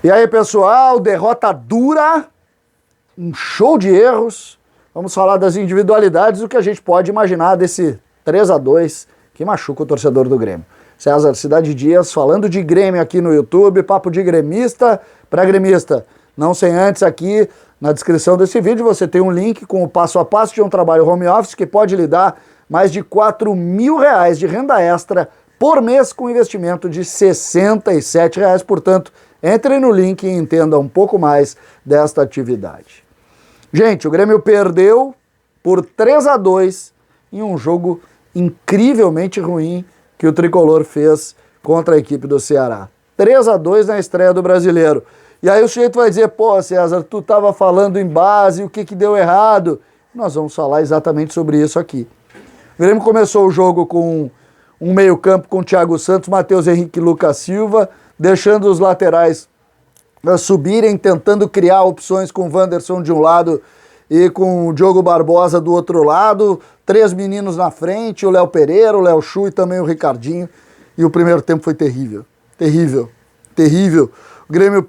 E aí, pessoal, derrota dura, um show de erros. Vamos falar das individualidades, o que a gente pode imaginar desse 3-2 que machuca o torcedor do Grêmio. César Cidade Dias falando de Grêmio aqui no YouTube, papo de gremista para gremista. Não sem antes aqui, na descrição desse vídeo, você tem um link com o passo a passo de um trabalho home office que pode lhe dar mais de R$4.000 de renda extra por mês com investimento de R$67. Portanto, entre no link e entenda um pouco mais desta atividade. Gente, o Grêmio perdeu por 3-2 em um jogo incrivelmente ruim que o Tricolor fez contra a equipe do Ceará. 3-2 na estreia do Brasileiro. E aí o sujeito vai dizer, pô, César, tu estava falando em base, o que deu errado? Nós vamos falar exatamente sobre isso aqui. O Grêmio começou o jogo com um meio-campo com Thiago Santos, Matheus Henrique e Lucas Silva, deixando os laterais subirem, tentando criar opções com o Wanderson de um lado e com o Diogo Barbosa do outro lado, 3 meninos na frente, o Léo Pereira, o Léo Chu e também o Ricardinho. E o primeiro tempo foi terrível, terrível, terrível. O Grêmio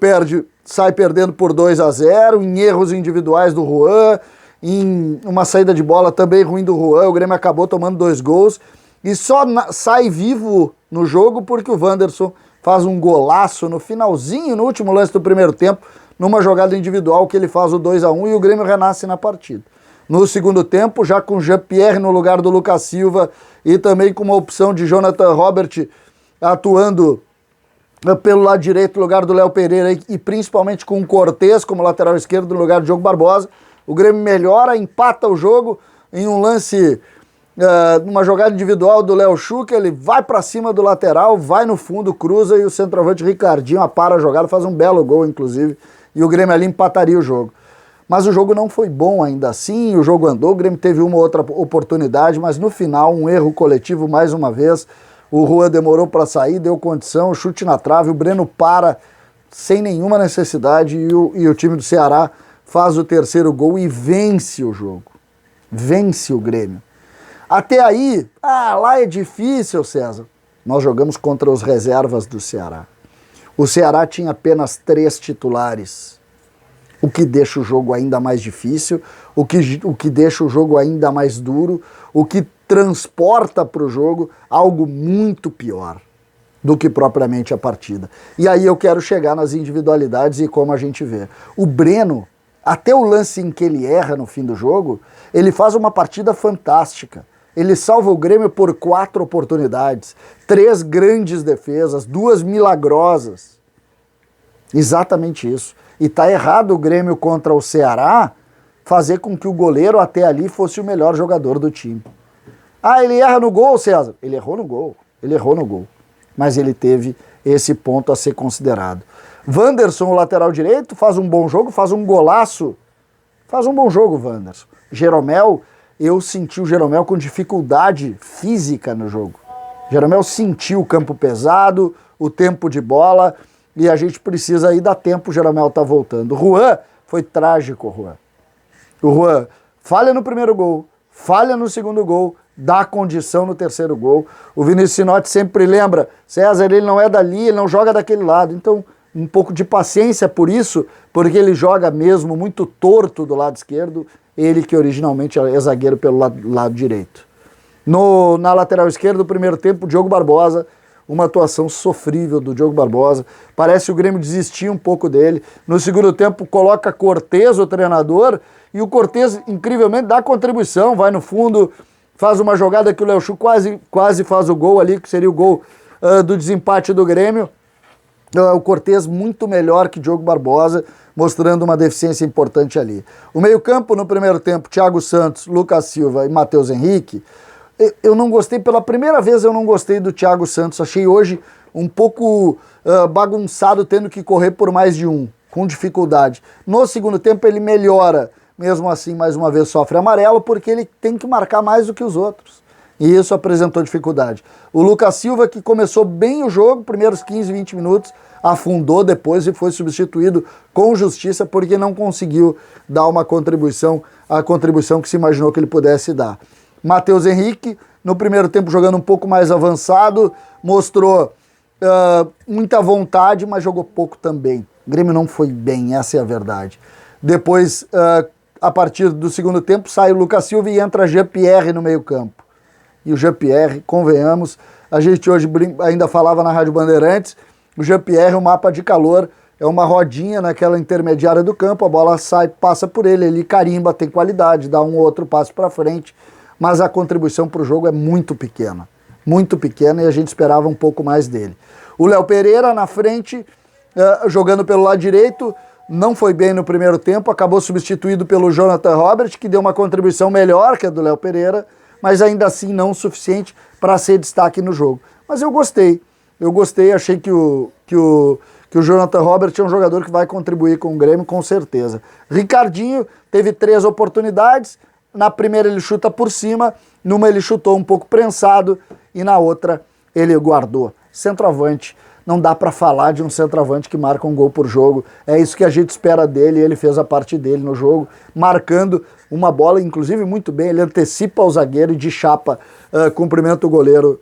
sai perdendo por 2-0, em erros individuais do Juan, em uma saída de bola também ruim do Juan, o Grêmio acabou tomando 2 gols e só sai vivo no jogo porque o Wanderson faz um golaço no finalzinho, no último lance do primeiro tempo, numa jogada individual que ele faz o 2-1 e o Grêmio renasce na partida. No segundo tempo, já com Jean-Pierre no lugar do Lucas Silva e também com uma opção de Jonathan Robert atuando pelo lado direito no lugar do Léo Pereira e principalmente com o Cortez como lateral esquerdo no lugar do Diogo Barbosa, o Grêmio melhora, empata o jogo em um lance, numa jogada individual do Léo Chu, que ele vai para cima do lateral, vai no fundo, cruza e o centroavante Ricardinho apara a jogada, faz um belo gol inclusive, e o Grêmio ali empataria o jogo. Mas o jogo não foi bom ainda assim, o jogo andou, o Grêmio teve uma outra oportunidade, mas no final um erro coletivo mais uma vez. O Juan demorou para sair, deu condição, chute na trave, o Breno para sem nenhuma necessidade e o time do Ceará faz o terceiro gol e vence o jogo. Vence o Grêmio. Até aí, lá é difícil, César. Nós jogamos contra os reservas do Ceará. O Ceará tinha apenas 3 titulares, o que deixa o jogo ainda mais difícil, o que deixa o jogo ainda mais duro, o que transporta para o jogo algo muito pior do que propriamente a partida. E aí eu quero chegar nas individualidades e como a gente vê. O Breno, até o lance em que ele erra no fim do jogo, ele faz uma partida fantástica. Ele salva o Grêmio por 4 oportunidades, 3 grandes defesas, 2 milagrosas. Exatamente isso. E tá errado o Grêmio contra o Ceará fazer com que o goleiro até ali fosse o melhor jogador do time. Ele erra no gol, César? Ele errou no gol. Mas ele teve esse ponto a ser considerado. Wanderson, o lateral direito, faz um bom jogo, faz um golaço. Faz um bom jogo, Wanderson. Jeromel, eu senti o Jeromel com dificuldade física no jogo. Jeromel sentiu o campo pesado, o tempo de bola, e a gente precisa aí dar tempo, o Jeromel tá voltando. O Juan, foi trágico, o Juan. O Juan falha no primeiro gol, falha no segundo gol, dá condição no terceiro gol. O Vinícius Sinotti sempre lembra, César, ele não é dali, ele não joga daquele lado. Então, um pouco de paciência por isso, porque ele joga mesmo muito torto do lado esquerdo, ele que originalmente é zagueiro pelo lado direito. Na lateral esquerda, no primeiro tempo, o Diogo Barbosa, uma atuação sofrível do Diogo Barbosa, parece o Grêmio desistir um pouco dele. No segundo tempo coloca Cortez, o treinador, e o Cortez incrivelmente dá contribuição, vai no fundo, faz uma jogada que o Léo Chu quase faz o gol ali, que seria o gol do desempate do Grêmio. O Cortez muito melhor que Diogo Barbosa, mostrando uma deficiência importante ali. O meio-campo no primeiro tempo, Thiago Santos, Lucas Silva e Matheus Henrique. Eu não gostei, pela primeira vez eu não gostei do Thiago Santos, achei hoje um pouco bagunçado, tendo que correr por mais de um, com dificuldade. No segundo tempo ele melhora, mesmo assim mais uma vez sofre amarelo, porque ele tem que marcar mais do que os outros. E isso apresentou dificuldade. O Lucas Silva, que começou bem o jogo, primeiros 15, 20 minutos, afundou depois e foi substituído com justiça porque não conseguiu dar uma contribuição, a contribuição que se imaginou que ele pudesse dar. Matheus Henrique, no primeiro tempo jogando um pouco mais avançado, mostrou muita vontade, mas jogou pouco também. O Grêmio não foi bem, essa é a verdade. Depois, a partir do segundo tempo, sai o Lucas Silva e entra Jean-Pierre no meio-campo. E o Jean-Pierre, convenhamos, a gente hoje ainda falava na Rádio Bandeirantes, o Jean-Pierre, o mapa de calor, é uma rodinha naquela intermediária do campo, a bola sai, passa por ele, ele carimba, tem qualidade, dá um ou outro passo para frente, mas a contribuição para o jogo é muito pequena e a gente esperava um pouco mais dele. O Léo Pereira na frente, jogando pelo lado direito, não foi bem no primeiro tempo, acabou substituído pelo Jonathan Robert, que deu uma contribuição melhor que a do Léo Pereira, mas ainda assim não o suficiente para ser destaque no jogo. Mas eu gostei, achei que o Jonathan Robert é um jogador que vai contribuir com o Grêmio, com certeza. Ricardinho teve 3 oportunidades, na primeira ele chuta por cima, numa ele chutou um pouco prensado e na outra ele guardou. Centroavante, não dá para falar de um centroavante que marca um gol por jogo, é isso que a gente espera dele, ele fez a parte dele no jogo, marcando uma bola, inclusive muito bem, ele antecipa o zagueiro e de chapa cumprimenta o goleiro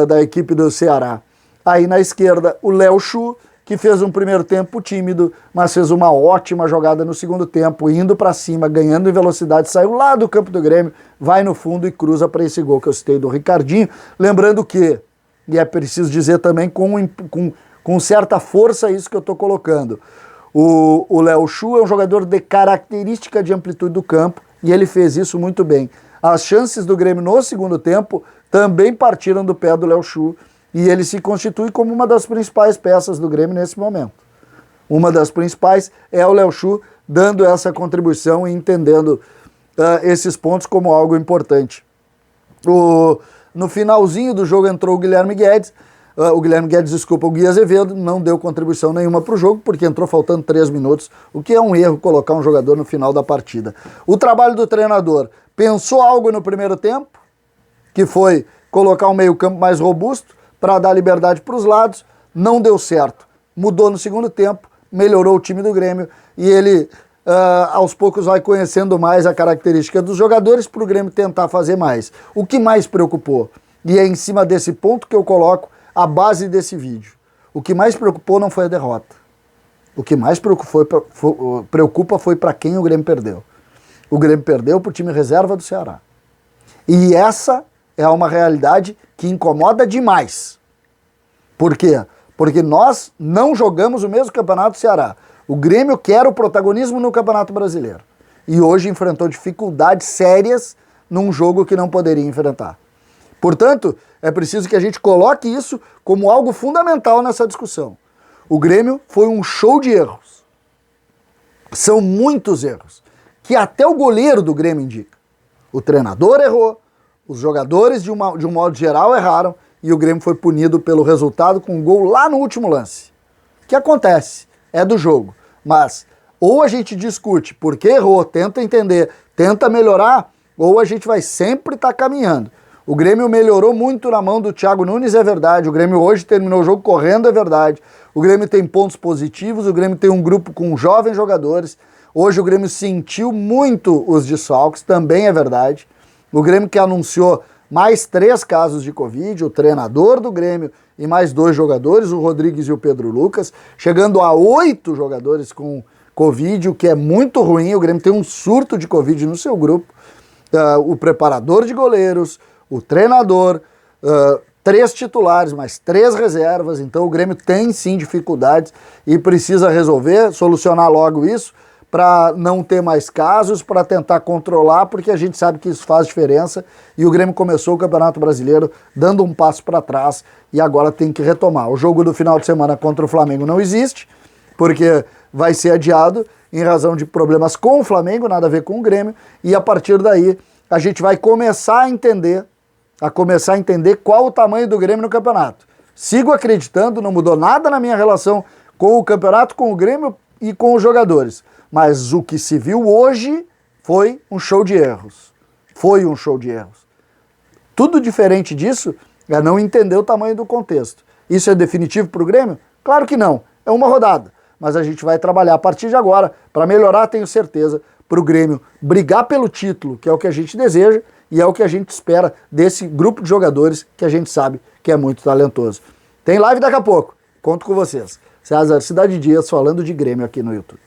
da equipe do Ceará. Aí na esquerda o Léo Chu, que fez um primeiro tempo tímido, mas fez uma ótima jogada no segundo tempo, indo para cima, ganhando em velocidade, saiu lá do campo do Grêmio, vai no fundo e cruza para esse gol que eu citei do Ricardinho. Lembrando que, e é preciso dizer também com certa força isso que eu estou colocando, o Léo Chu é um jogador de característica de amplitude do campo e ele fez isso muito bem. As chances do Grêmio no segundo tempo também partiram do pé do Léo Chu, e ele se constitui como uma das principais peças do Grêmio nesse momento. Uma das principais é o Léo Chu dando essa contribuição e entendendo esses pontos como algo importante. No finalzinho do jogo entrou o Guilherme Guedes, o Gui Azevedo, não deu contribuição nenhuma para o jogo, porque entrou faltando 3 minutos, o que é um erro colocar um jogador no final da partida. O trabalho do treinador pensou algo no primeiro tempo, que foi colocar um meio-campo mais robusto, para dar liberdade para os lados, não deu certo. Mudou no segundo tempo, melhorou o time do Grêmio e ele aos poucos vai conhecendo mais a característica dos jogadores para o Grêmio tentar fazer mais. O que mais preocupou, e é em cima desse ponto que eu coloco a base desse vídeo, o que mais preocupou não foi a derrota. O que mais preocupa foi para quem o Grêmio perdeu. O Grêmio perdeu para o time reserva do Ceará. E essa é uma realidade que incomoda demais. Por quê? Porque nós não jogamos o mesmo campeonato do Ceará. O Grêmio quer o protagonismo no Campeonato Brasileiro. E hoje enfrentou dificuldades sérias num jogo que não poderia enfrentar. Portanto, é preciso que a gente coloque isso como algo fundamental nessa discussão. O Grêmio foi um show de erros. São muitos erros, que até o goleiro do Grêmio indica. O treinador errou, os jogadores, de um modo geral, erraram e o Grêmio foi punido pelo resultado com um gol lá no último lance. O que acontece? É do jogo. Mas ou a gente discute por que errou, tenta entender, tenta melhorar, ou a gente vai sempre estar caminhando. O Grêmio melhorou muito na mão do Thiago Nunes, é verdade. O Grêmio hoje terminou o jogo correndo, é verdade. O Grêmio tem pontos positivos, o Grêmio tem um grupo com jovens jogadores. Hoje o Grêmio sentiu muito os desfalques, também é verdade. O Grêmio que anunciou mais 3 casos de Covid, o treinador do Grêmio e mais 2 jogadores, o Rodrigues e o Pedro Lucas, chegando a 8 jogadores com Covid, o que é muito ruim. O Grêmio tem um surto de Covid no seu grupo. O preparador de goleiros, o treinador, 3 titulares, mais 3 reservas. Então o Grêmio tem sim dificuldades e precisa resolver, solucionar logo isso, para não ter mais casos, para tentar controlar, porque a gente sabe que isso faz diferença e o Grêmio começou o Campeonato Brasileiro dando um passo para trás e agora tem que retomar. O jogo do final de semana contra o Flamengo não existe, porque vai ser adiado em razão de problemas com o Flamengo, nada a ver com o Grêmio, e a partir daí a gente vai começar a entender qual o tamanho do Grêmio no campeonato. Sigo acreditando, não mudou nada na minha relação com o campeonato, com o Grêmio e com os jogadores. Mas o que se viu hoje foi um show de erros. Foi um show de erros. Tudo diferente disso é não entender o tamanho do contexto. Isso é definitivo para o Grêmio? Claro que não. É uma rodada. Mas a gente vai trabalhar a partir de agora para melhorar, tenho certeza, para o Grêmio brigar pelo título, que é o que a gente deseja e é o que a gente espera desse grupo de jogadores que a gente sabe que é muito talentoso. Tem live daqui a pouco. Conto com vocês. César Cidade Dias falando de Grêmio aqui no YouTube.